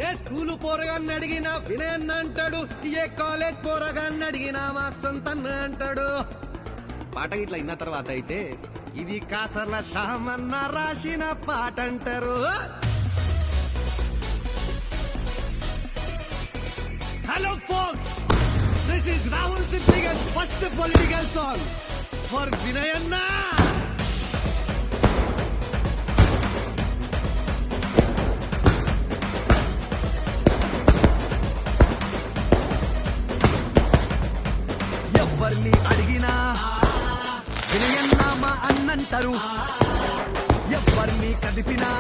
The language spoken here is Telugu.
ఏ స్కూలు పోరగాన్ని అడిగినా వినయన్న అంటాడు, ఏ కాలేజ్ పోరగాన్ని అడిగినా మా సొంతన్న అంటాడు. పాట ఇట్లా ఇన్న తర్వాత అయితే ఇది కాసర్ల షామన్న రాసిన పాట అంటారు. Hello folks, this is Rahul సిద్దిగల్ ఫస్ట్ పొలిటికల్ సాంగ్ ఫర్ వినయన్న. ఎవరిని అడిగినా వినయన్న మా అన్నంటారు, ఎవరిని కదిపినా